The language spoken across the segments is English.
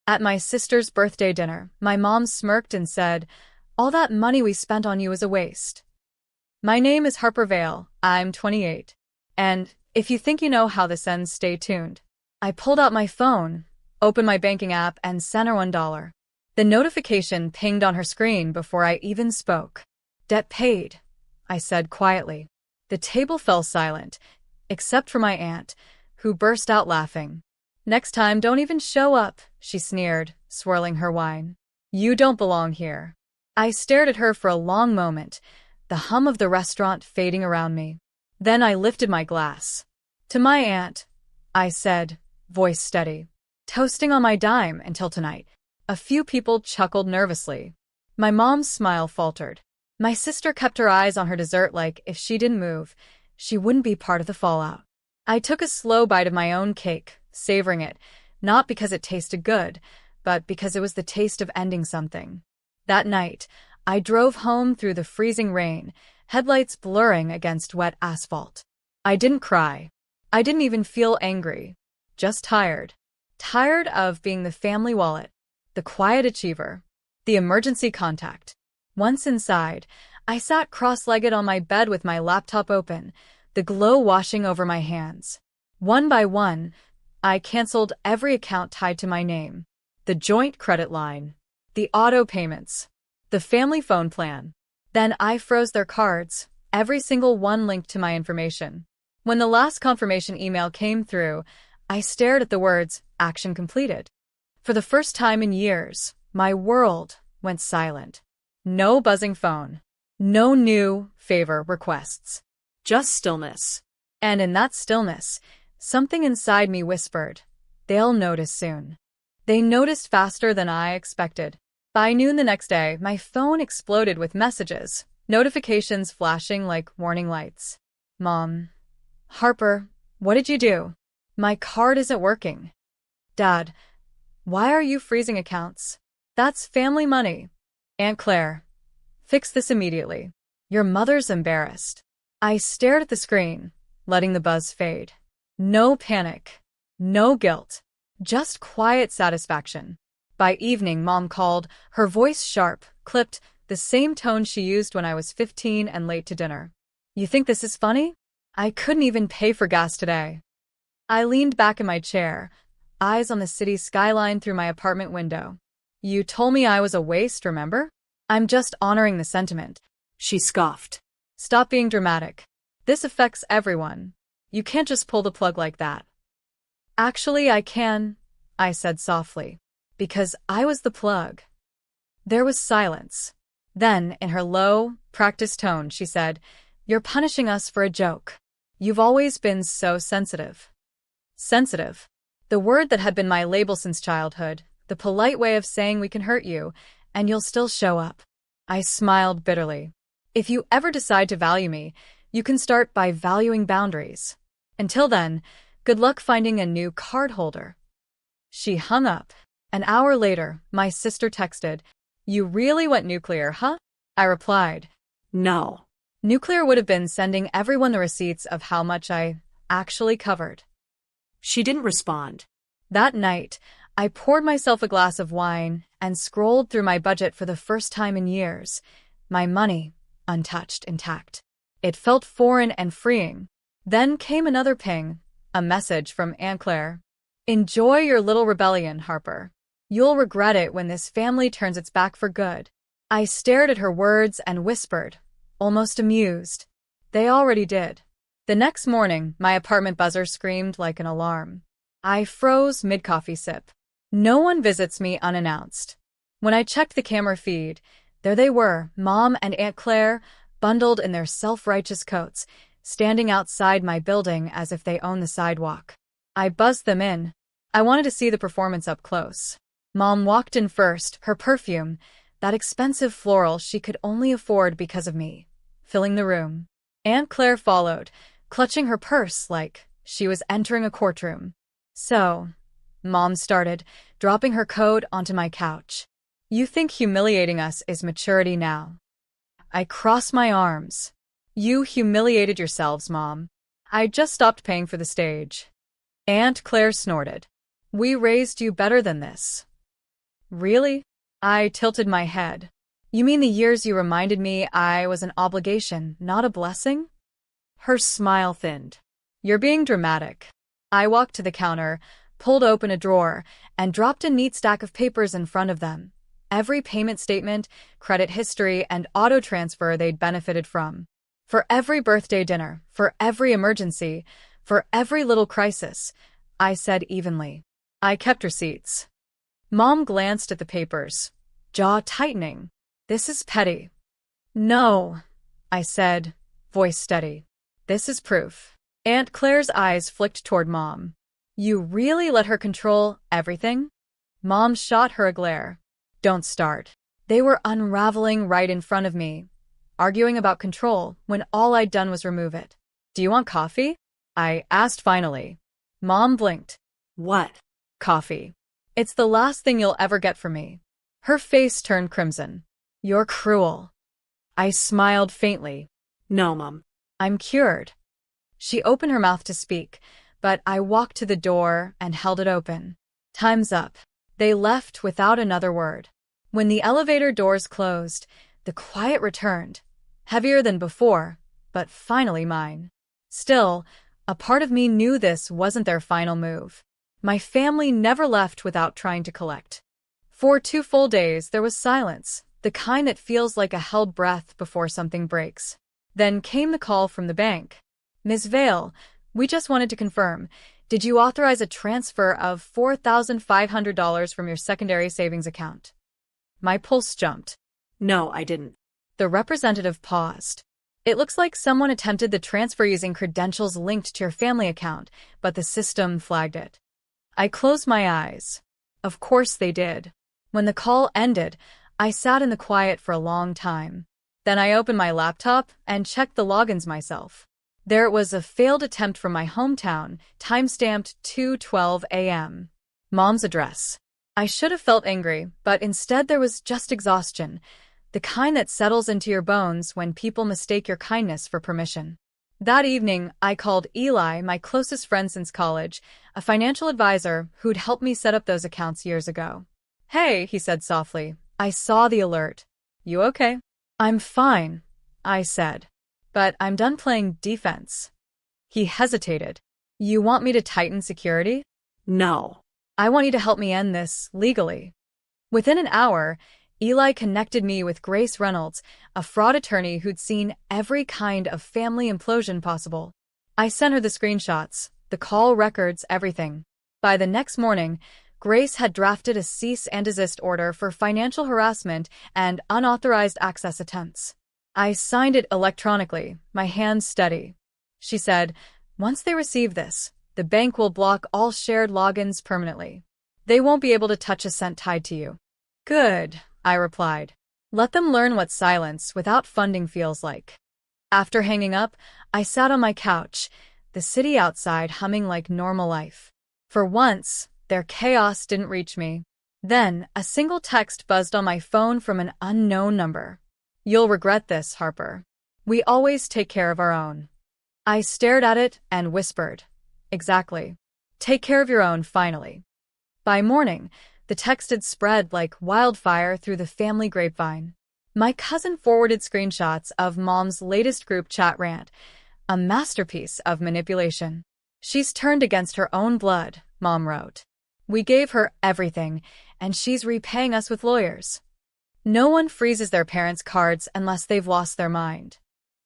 At my sister's birthday dinner, my mom smirked and said, "All that money we spent on you is a waste." My name is Harper Vale, I'm 28. And if you think you know how this ends, stay tuned. I pulled out my phone, opened my banking app, and sent her $1. The notification pinged on her screen before I even spoke. "Debt paid," I said quietly. The table fell silent, except for my aunt, who burst out laughing. "Next time, don't even show up," she sneered, swirling her wine. "You don't belong here." I stared at her for a long moment, the hum of the restaurant fading around me. Then I lifted my glass. "To my aunt," I said, voice steady. "Toasting on my dime until tonight." A few people chuckled nervously. My mom's smile faltered. My sister kept her eyes on her dessert like if she didn't move, she wouldn't be part of the fallout. I took a slow bite of my own cake, savoring it, not because it tasted good, but because it was the taste of ending something. That night, I drove home through the freezing rain, headlights blurring against wet asphalt. I didn't cry. I didn't even feel angry. Just tired. Tired of being the family wallet, the quiet achiever, the emergency contact. Once inside, I sat cross-legged on my bed with my laptop open, the glow washing over my hands. One by one, I canceled every account tied to my name. The joint credit line, the auto payments, the family phone plan. Then I froze their cards, every single one linked to my information. When the last confirmation email came through, I stared at the words, "Action completed." For the first time in years, my world went silent. No buzzing phone. No new favor requests. Just stillness. And in that stillness, something inside me whispered, "They'll notice soon." They noticed faster than I expected. By noon the next day, my phone exploded with messages, notifications flashing like warning lights. "Mom. Harper, what did you do? My card isn't working." "Dad, why are you freezing accounts? That's family money." "Aunt Claire, fix this immediately. Your mother's embarrassed." I stared at the screen, letting the buzz fade. No panic. No guilt. Just quiet satisfaction. By evening, Mom called, her voice sharp, clipped, the same tone she used when I was 15 and late to dinner. "You think this is funny? I couldn't even pay for gas today." I leaned back in my chair, eyes on the city skyline through my apartment window. "You told me I was a waste, remember?" "I'm just honoring the sentiment," she scoffed. "Stop being dramatic. This affects everyone. You can't just pull the plug like that." "Actually, I can," I said softly, "because I was the plug." There was silence. Then, in her low, practiced tone, she said, "You're punishing us for a joke. You've always been so sensitive." Sensitive. The word that had been my label since childhood, the polite way of saying we can hurt you, and you'll still show up. I smiled bitterly. "If you ever decide to value me, you can start by valuing boundaries. Until then, good luck finding a new card holder." She hung up. An hour later, my sister texted, "You really went nuclear, huh?" I replied, "No." Nuclear would have been sending everyone the receipts of how much I actually covered. She didn't respond. That night, I poured myself a glass of wine and scrolled through my budget for the first time in years. My money, untouched, intact. It felt foreign and freeing. Then came another ping, a message from Aunt Claire. "Enjoy your little rebellion, Harper. You'll regret it when this family turns its back for good." I stared at her words and whispered, almost amused, "They already did." The next morning, my apartment buzzer screamed like an alarm. I froze mid-coffee sip. No one visits me unannounced. When I checked the camera feed, there they were, Mom and Aunt Claire, bundled in their self-righteous coats, standing outside my building as if they owned the sidewalk. I buzzed them in. I wanted to see the performance up close. Mom walked in first, her perfume, that expensive floral she could only afford because of me, filling the room. Aunt Claire followed, clutching her purse like she was entering a courtroom. "So," Mom started, dropping her coat onto my couch, "you think humiliating us is maturity now?" I crossed my arms. "You humiliated yourselves, Mom. I just stopped paying for the stage." Aunt Claire snorted. "We raised you better than this." Really? I tilted my head. You mean the years you reminded me I was an obligation, not a blessing? Her smile thinned. You're being dramatic. I walked to the counter, pulled open a drawer, and dropped a neat stack of papers in front of them. Every payment statement, credit history, and auto transfer they'd benefited from. For every birthday dinner, for every emergency, for every little crisis, I said evenly. I kept receipts. Mom glanced at the papers, jaw tightening. This is petty. No, I said, voice steady. This is proof. Aunt Claire's eyes flicked toward Mom. You really let her control everything? Mom shot her a glare. Don't start. They were unraveling right in front of me, arguing about control when all I'd done was remove it. Do you want coffee? I asked finally. Mom blinked. What? Coffee. It's the last thing you'll ever get from me. Her face turned crimson. You're cruel. I smiled faintly. No, Mom. I'm cured. She opened her mouth to speak, but I walked to the door and held it open. Time's up. They left without another word. When the elevator doors closed, the quiet returned, heavier than before, but finally mine. Still, a part of me knew this wasn't their final move. My family never left without trying to collect. For 2 full days, there was silence, the kind that feels like a held breath before something breaks. Then came the call from the bank. Ms. Vale, we just wanted to confirm, did you authorize a transfer of $4,500 from your secondary savings account? My pulse jumped. No, I didn't. The representative paused. It looks like someone attempted the transfer using credentials linked to your family account, but the system flagged it. I closed my eyes. Of course they did. When the call ended, I sat in the quiet for a long time. Then I opened my laptop and checked the logins myself. There was a failed attempt from my hometown, time-stamped 2:12 a.m. Mom's address. I should have felt angry, but instead there was just exhaustion, the kind that settles into your bones when people mistake your kindness for permission. That evening, I called Eli, my closest friend since college, a financial advisor who'd helped me set up those accounts years ago. Hey, he said softly. I saw the alert. You okay? I'm fine, I said. But I'm done playing defense. He hesitated. You want me to tighten security? No. I want you to help me end this legally. Within an hour, Eli connected me with Grace Reynolds, a fraud attorney who'd seen every kind of family implosion possible. I sent her the screenshots, the call records, everything. By the next morning, Grace had drafted a cease and desist order for financial harassment and unauthorized access attempts. I signed it electronically, my hands steady. She said, once they receive this, the bank will block all shared logins permanently. They won't be able to touch a cent tied to you. Good, I replied. Let them learn what silence without funding feels like. After hanging up, I sat on my couch, the city outside humming like normal life. For once, their chaos didn't reach me. Then, a single text buzzed on my phone from an unknown number. You'll regret this, Harper. We always take care of our own. I stared at it and whispered. Exactly. Take care of your own, finally. By morning, the text had spread like wildfire through the family grapevine. My cousin forwarded screenshots of Mom's latest group chat rant, a masterpiece of manipulation. She's turned against her own blood, Mom wrote. We gave her everything, and she's repaying us with lawyers. No one freezes their parents' cards unless they've lost their mind.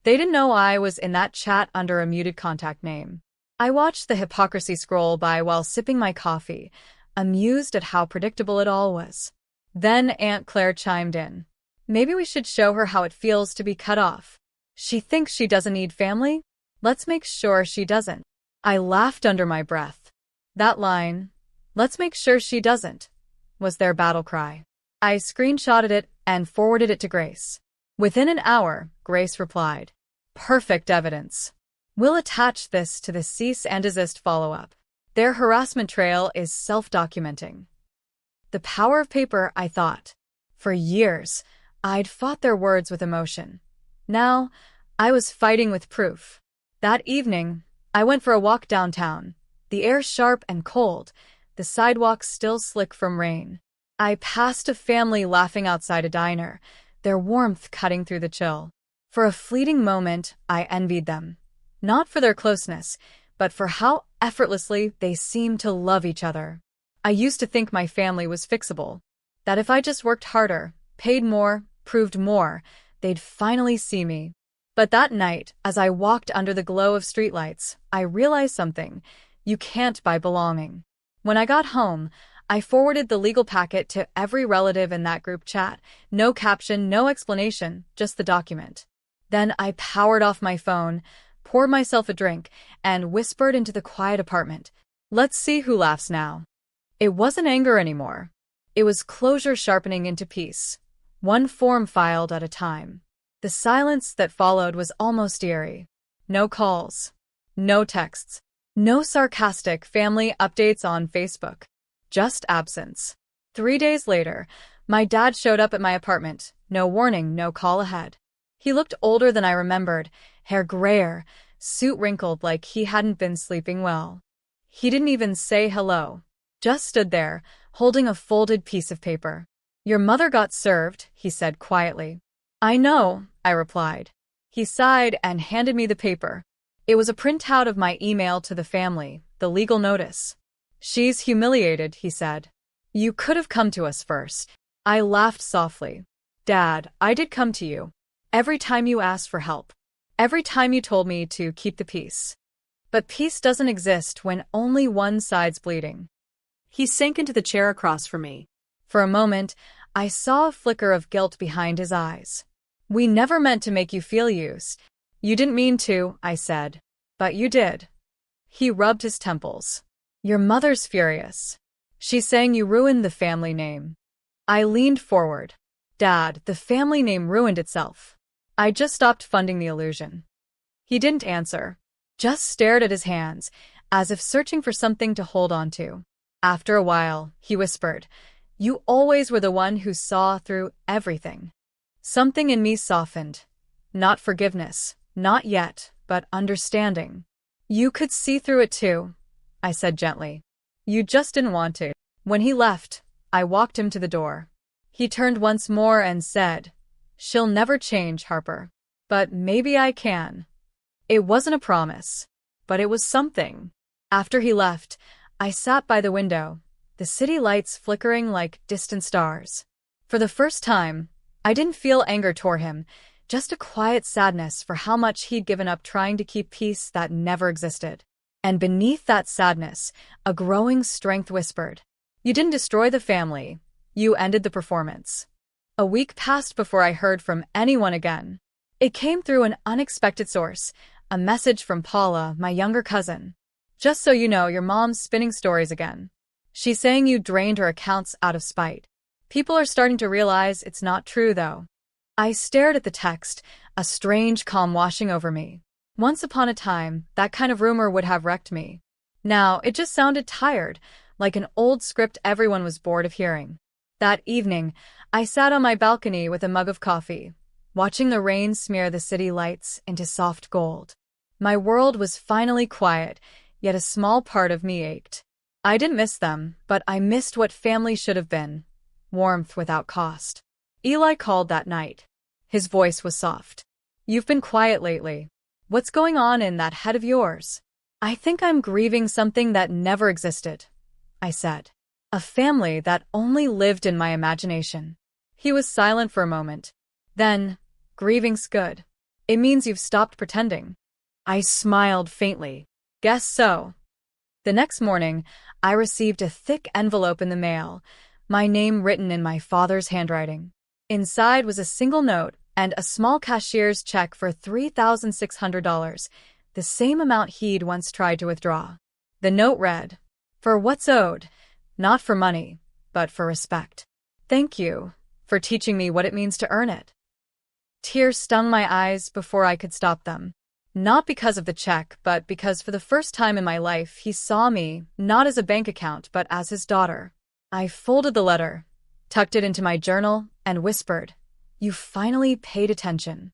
They didn't know I was in that chat under a muted contact name. I watched the hypocrisy scroll by while sipping my coffee, amused at how predictable it all was. Then Aunt Claire chimed in. Maybe we should show her how it feels to be cut off. She thinks she doesn't need family? Let's make sure she doesn't. I laughed under my breath. That line, let's make sure she doesn't, was their battle cry. I screenshotted it and forwarded it to Grace. Within an hour, Grace replied. Perfect evidence. We'll attach this to the cease and desist follow-up. Their harassment trail is self-documenting. The power of paper, I thought. For years, I'd fought their words with emotion. Now, I was fighting with proof. That evening, I went for a walk downtown, the air sharp and cold, the sidewalks still slick from rain. I passed a family laughing outside a diner, their warmth cutting through the chill. For a fleeting moment, I envied them. Not for their closeness, but for how effortlessly they seemed to love each other. I used to think my family was fixable, that if I just worked harder, paid more, proved more, they'd finally see me. But that night, as I walked under the glow of streetlights, I realized something. You can't buy belonging. When I got home, I forwarded the legal packet to every relative in that group chat. No caption, no explanation, just the document. Then I powered off my phone, poured myself a drink, and whispered into the quiet apartment. Let's see who laughs now. It wasn't anger anymore. It was closure sharpening into peace, one form filed at a time. The silence that followed was almost eerie. No calls, no texts, no sarcastic family updates on Facebook. Just absence. 3 days later, my dad showed up at my apartment. No warning, no call ahead. He looked older than I remembered, hair grayer, suit wrinkled like he hadn't been sleeping well. He didn't even say hello. Just stood there, holding a folded piece of paper. Your mother got served, he said quietly. I know, I replied. He sighed and handed me the paper. It was a printout of my email to the family, the legal notice. She's humiliated, he said. You could have come to us first. I laughed softly. Dad, I did come to you. Every time you asked for help. Every time you told me to keep the peace. But peace doesn't exist when only one side's bleeding. He sank into the chair across from me. For a moment, I saw a flicker of guilt behind his eyes. We never meant to make you feel used. You didn't mean to, I said. But you did. He rubbed his temples. Your mother's furious. She's saying you ruined the family name. I leaned forward. Dad, the family name ruined itself. I just stopped funding the illusion. He didn't answer. Just stared at his hands, as if searching for something to hold on to. After a while, he whispered, You always were the one who saw through everything. Something in me softened. Not forgiveness, not yet, but understanding. You could see through it too, I said gently. You just didn't want to. When he left, I walked him to the door. He turned once more and said, She'll never change, Harper. But maybe I can. It wasn't a promise, but it was something. After he left, I sat by the window, the city lights flickering like distant stars. For the first time, I didn't feel anger toward him, just a quiet sadness for how much he'd given up trying to keep peace that never existed. And beneath that sadness, a growing strength whispered, You didn't destroy the family, you ended the performance. A week passed before I heard from anyone again. It came through an unexpected source, a message from Paula, my younger cousin. Just so you know, your mom's spinning stories again. She's saying you drained her accounts out of spite. People are starting to realize it's not true, though. I stared at the text, a strange calm washing over me. Once upon a time, that kind of rumor would have wrecked me. Now, it just sounded tired, like an old script everyone was bored of hearing. That evening, I sat on my balcony with a mug of coffee, watching the rain smear the city lights into soft gold. My world was finally quiet, yet a small part of me ached. I didn't miss them, but I missed what family should have been. Warmth without cost. Eli called that night. His voice was soft. You've been quiet lately. What's going on in that head of yours? I think I'm grieving something that never existed, I said. A family that only lived in my imagination. He was silent for a moment. Then, grieving's good. It means you've stopped pretending. I smiled faintly. Guess so. The next morning, I received a thick envelope in the mail, my name written in my father's handwriting. Inside was a single note and a small cashier's check for $3,600, the same amount he'd once tried to withdraw. The note read, For what's owed, not for money, but for respect. Thank you for teaching me what it means to earn it. Tears stung my eyes before I could stop them. Not because of the check, but because for the first time in my life he saw me, not as a bank account, but as his daughter. I folded the letter, tucked it into my journal, and whispered, You finally paid attention.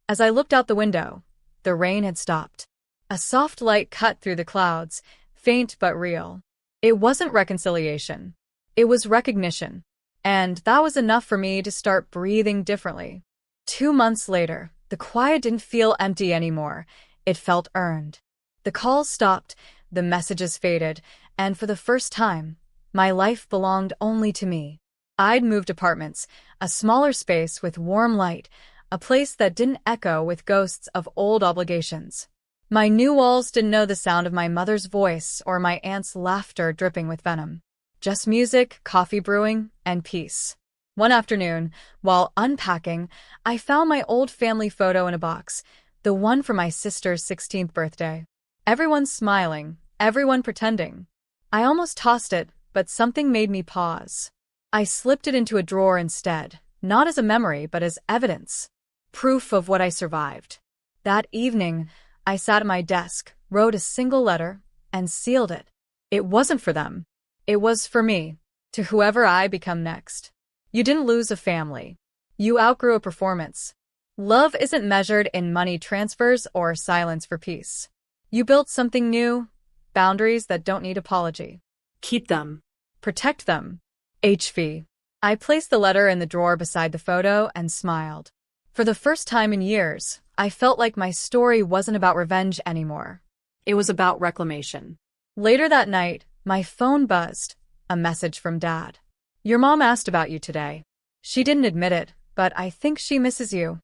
As I looked out the window, the rain had stopped. A soft light cut through the clouds, faint but real. It wasn't reconciliation. It was recognition. And that was enough for me to start breathing differently. 2 months later, the quiet didn't feel empty anymore. It felt earned. The calls stopped, the messages faded, and for the first time, my life belonged only to me. I'd moved apartments, a smaller space with warm light, a place that didn't echo with ghosts of old obligations. My new walls didn't know the sound of my mother's voice or my aunt's laughter dripping with venom. Just music, coffee brewing, and peace. One afternoon, while unpacking, I found my old family photo in a box, the one from my sister's 16th birthday. Everyone smiling, everyone pretending. I almost tossed it, but something made me pause. I slipped it into a drawer instead, not as a memory but as evidence. Proof of what I survived. That evening, I sat at my desk, wrote a single letter, and sealed it. It wasn't for them. It was for me, to whoever I become next. You didn't lose a family. You outgrew a performance. Love isn't measured in money transfers or silence for peace. You built something new, boundaries that don't need apology. Keep them. Protect them. HV. I placed the letter in the drawer beside the photo and smiled. For the first time in years, I felt like my story wasn't about revenge anymore. It was about reclamation. Later that night, my phone buzzed. A message from Dad. Your mom asked about you today. She didn't admit it, but I think she misses you.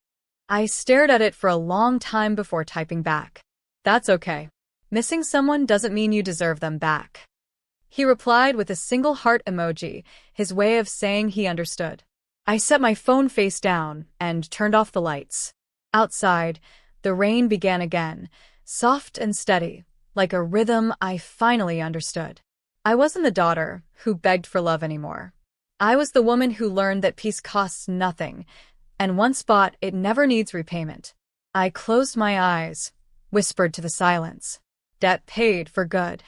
I stared at it for a long time before typing back. That's okay. Missing someone doesn't mean you deserve them back. He replied with a single heart emoji, his way of saying he understood. I set my phone face down and turned off the lights. Outside, the rain began again, soft and steady, like a rhythm I finally understood. I wasn't the daughter who begged for love anymore. I was the woman who learned that peace costs nothing, and once bought, it never needs repayment. I closed my eyes, whispered to the silence. Debt paid for good.